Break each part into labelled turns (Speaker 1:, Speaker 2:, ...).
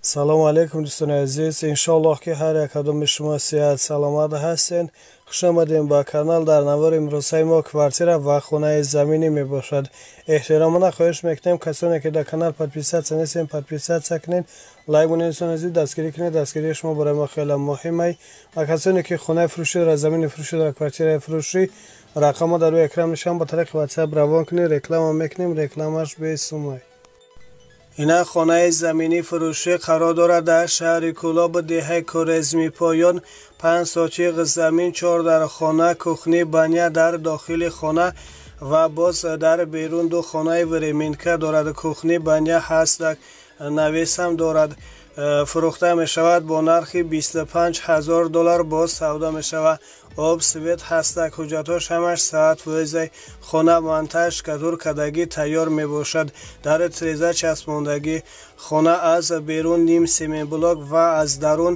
Speaker 1: салому алейкум дӯстони азиз, иншоаллоҳ ки ҳар як кадоми шумо сеҳат саломат ҳастед. хушомадем ба канал. дар навори имрӯзҳои мо квартира ва хонаи заминӣ мебошад. эҳтиромона хоҳиш мекунем касоне ки дар канал подписатсия нестем, подписатсия кунед, лайк бонед, дӯстони азиз дастгирӣ кунед. дастгирии шумо барои мо хеле муҳим. ва касоне ки хонаи фурӯшӣ дорад, замини фурӯшӣ дорад, квартираи фурӯшӣ, рақамҳо дар рӯи экран мешаванд, ба тариқи WhatsApp равон кунед, реклама мекунем, рекламаш бесумай. ина хонаи заминӣ фурӯшӣ қарор дорад дар шаҳри Кӯлоб, деҳаи Корезмипоён. 5 сотиқ замин, 4 дар хона, кухни, баня дар дохили хона ва боз дар берун 2 хонаи временка дорад. кухни, баня ҳаст, навес ҳам дорад. фурӯхта мешавад бо нархи $25,000. боз савдо мешавад. об свет ҳастак, ҳуҷҷатҳош ҳамаш саат фоизай. хона монтаж, кадур кардагӣ тайёр мебошад. дар тиреза часпондагӣ. хона аз берун ним сементблок ва аз дарун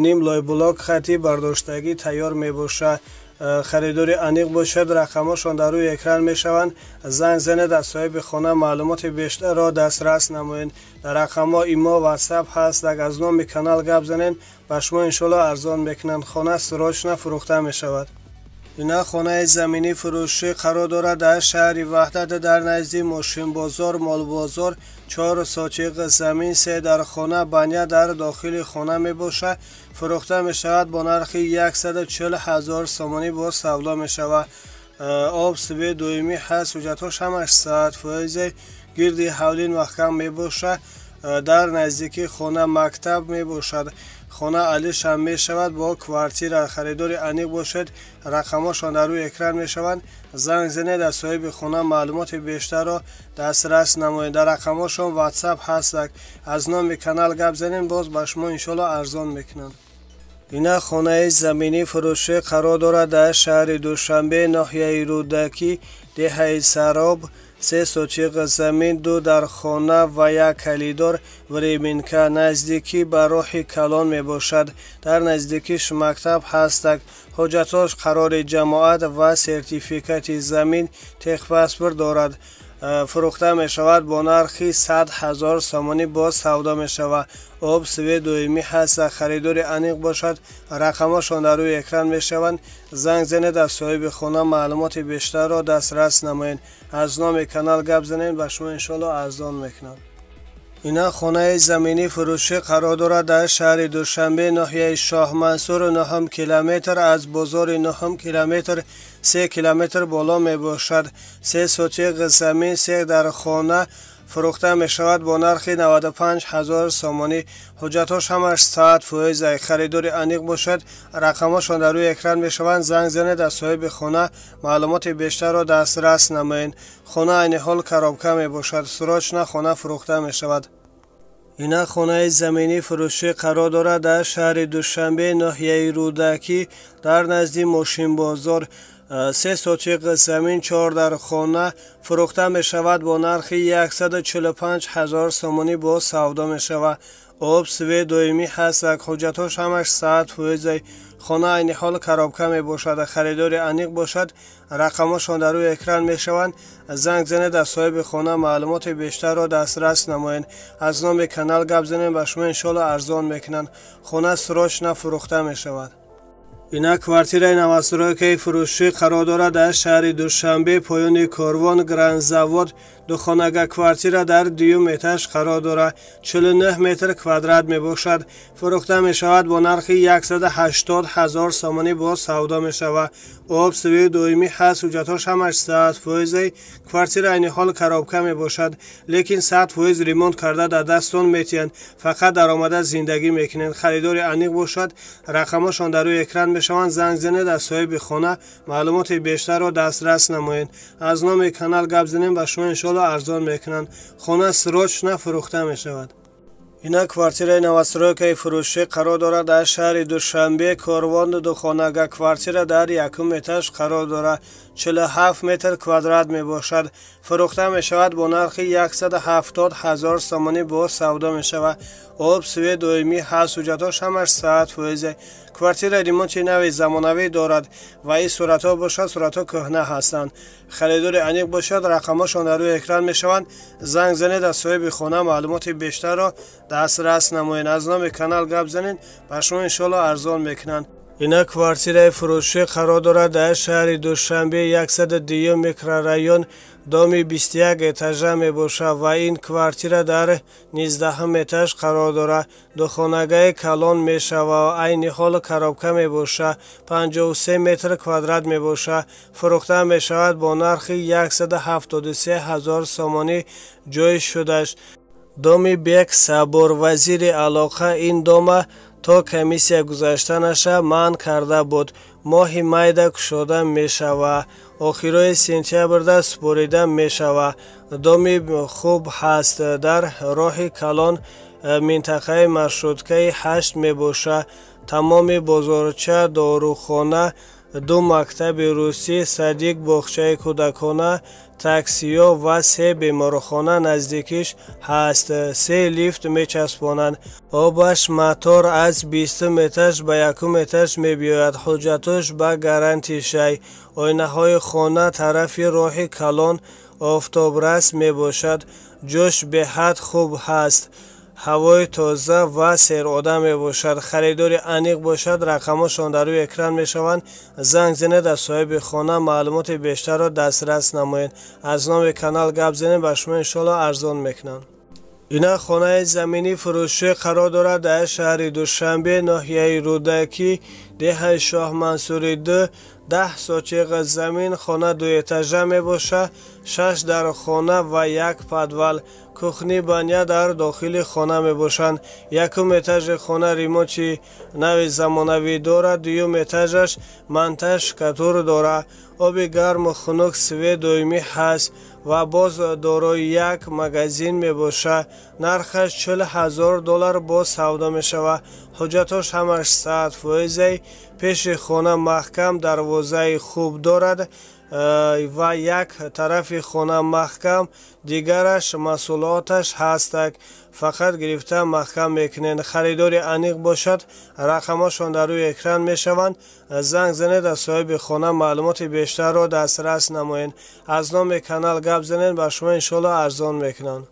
Speaker 1: ним лойблок хати бардоштагӣ тайёр мебошад. خریداری انیق باشد. رقم‌هاشان در روی اکران میشوند. زنگ زنید از صاحب خانه معلومات بیشتر را دسترس نمایید. در رقم‌ها ایما و واتساپ هست. از نام کانال گپ زنید و شما انشالله ارزان میکنند. خانه سراج فروخته میشود. اینا خانه زمینی فروشی قرار دارد در شهر وحدت در نزدیک ماشین بازار مال بازار. 4 ساتیق زمین، 3 در خانه، بنیه در داخل خانه می باشد. فروخته می شود با نرخ 140,000 سومانی. با سودا می شود. آب سوی دویمی هست. حجتاش همش ساعت فایزه گردی حولین محکم می باشد. در نزدیکی خانه مکتب می باشد. خانه علیش هم می شود. با کوارتیر خریداری انیق باشد. رقم‌هاشان در روی اکران می شوند. زنگ زنید از صاحب خانه معلومات بیشتر را دسترس نمایید. در رقم‌هاشان واتساپ هست. از نام کانال گپ زنید باز به شما انشالله ارزان میکنند. اینا خانه زمینی فروشی قرار دارد در شهر دوشنبه ناحیه رودکی دهه سراب. 3 ساتیق زمین، 2 در خانه و 1 کلیدار وریمینکا نزدیکی به راه کلان می باشد. در نزدیکیش مکتب هست. حجتاش قرار جماعت و سرتیفیکات زمین تخ پاسپورت دارد. فروخته می شود با نرخی 100,000 سومانی. با سودا می شود. آب سوی دویمی هست. خریداری انیق باشد. رقم‌هاشان در روی اکران می شوند. زنگ زنید از صاحب خانه معلومات بیشتر را دسترس نمایید. از نام کانال گپ زنید و شما انشالله ارزان میکنند. اینا خانه زمینی فروشی قرار دارد در شهر دوشنبه ناحیه شاه منصور. 9 کیلومتر از بازار 9 کیلومتر 3 کیلومتر بالا می باشد. 3 ساتیق زمین، 3 در خانه. فروخته می شود با نرخ 95,000 سومانی. حجتاش همش ساعت فایزه. خریداری انیق باشد. رقم‌هاشان در روی اکران می شوند. زنگ زنید از صاحب خانه معلومات بیشتر را دسترس نمایید. خانه عین حال خرابکار می باشد. سراج خانه فروخته می شود. اینا خانه زمینی فروشی قرار دارد در شهر دوشنبه ناحیه رودکی در نزدیک ماشین بازار. 3 ساتیق زمین، 4 در خانه. فروخته می شود با نرخ 145,000 سومانی. با سودا می شود. آب سوی دویمی هست. حجتاش همش ساعت فایزه. خانه عین حال خرابکار می باشد. خریداری انیق باشد. رقم‌هاشان در روی اکران می شوند. زنگ زنید از صاحب خانه معلومات بیشتر را دسترس نمایید. از نام کانال گپ زنید و شما انشالله ارزان میکنند. خانه سراج فروخته می شود. اینا کوارتیرای نوسرای فروشی قرار دارد در شهر دوشنبه پایان کاروان گرند زواد. 2 خانگاه کوارتیر در دیوم اتاج قرار دارد. 49 متر کوادرات می باشد. فروخته می شود با نرخ 180,000 سومانی. با سودا می شود. آب سوی دویمی هست. حجتاش همش ساعت فایزه. کوارتیر عین حال خرابکار می باشد لیکن 100% ریمونت کرده در دستان میتین. فقط درآمد زندگی میکنند. خریداری انیق باشد. رقم‌هاشان در روی اکران میشوند. زنگ زنید از صاحب خانه معلومات بیشتر را دسترس نمایید. از نام کانال گپ زنید و شما انشالله ارزان میکنند. خانه سراج فروخته میشود. اینا کوارتیر نوسرای فروشی قرار دارد در شهر دوشنبه کاروان. 2 خانگاه کوارتیر در 1 اتاج قرار دارد. 47 متر کوادرات می باشد. فروخته می شود با نرخ 170,000 سومانی با سودا می شود. آب سوی دومی هست. حجتاش همش صحت فایزه. کوارتیر ریمونت نوی زمانوی دارد و این صورت ها باشد صورت ها کهنه هستند. خریدار انیق باشد رقمشان در روی اکران می شوند. زنگ زنید از صاحب خانه معلومات بیشتر را دسترس نمایید. از نام کانال گپ زنید به شما ان شاء الله ارزان میکنند. اینا کوارتیر فروشی قرار دارد در شهر دوشنبه 102 میکرورایون دام 21 اتاژه می باشد و این کوارتیر در 19 اتاژ قرار دارد. دو خانگاه کلان می شود و عین حال کارابکه می باشد. 53 متر کوادرات می باشد. فروخته می شود با نرخ 173,000 سومانی جای شدهش. دام بیک صبور وزیر علاقه این دام تا کمیسیا گذاشتنش من کرده بود. ماه می کشوده می شود. آخرای سپتامبر سپریده می شود. دام خوب هست. در راه کلان منطقه مشروطه 8 می باشد. تمام بازارچه داروخانه دو مکتب روسی صدیق باغچه کودکانه تاکسی‌ها و 3 بیمارخانه نزدیکش هست. 3 لیفت می چسبانند. آبش موتور از 20 اتاژ به 1 اتاژ می بیاید. حجتش به گارانتی شای. آینه های خانه طرف راه کلان آفتابرس می باشد. جوش به حد خوب هست. هوای تازه و سرعاده می باشد. خریدار انیق باشد رقمشان در روی اکران می شوند. زنگ زنید از صاحب خانه معلومات بیشتر را دسترس نمایید. از نام کانال گپ زنید به شما ان شاء الله ارزان میکنند. اینا خانه زمینی فروشی قرار دارد در شهر دوشنبه ناحیه رودکی ده شاه منصوری 2 10 سوچه زمین. خانه 2 اتاژه می باشد. 6 در خانه و 1 پدول. کخنی بانیا در داخل خانه می باشند. 1 اتاژ خانه ریموت نوی زمانوی دارد. 2 اتاژش منتش کتور دارد. آب گرم و خنک سوی دومی هست و باز دارای 1 مگزین می باشد. نرخش 40,000 دلار با سودا می شود. حجتاش همش صحت فایزه. پیش خانه محکم دروازه خوب دارد و 1 طرف خانه محکم دیگرش مسئولاتش هستند. فقط گرفته محکم میکنند. خریدار انیق باشد رقمشان در روی اکران می شوند. زنگ زنید از صاحب خانه معلومات بیشتر را دسترس نمایید. از نام کانال گپ زنید به شما ان شاء الله ارزان میکنند.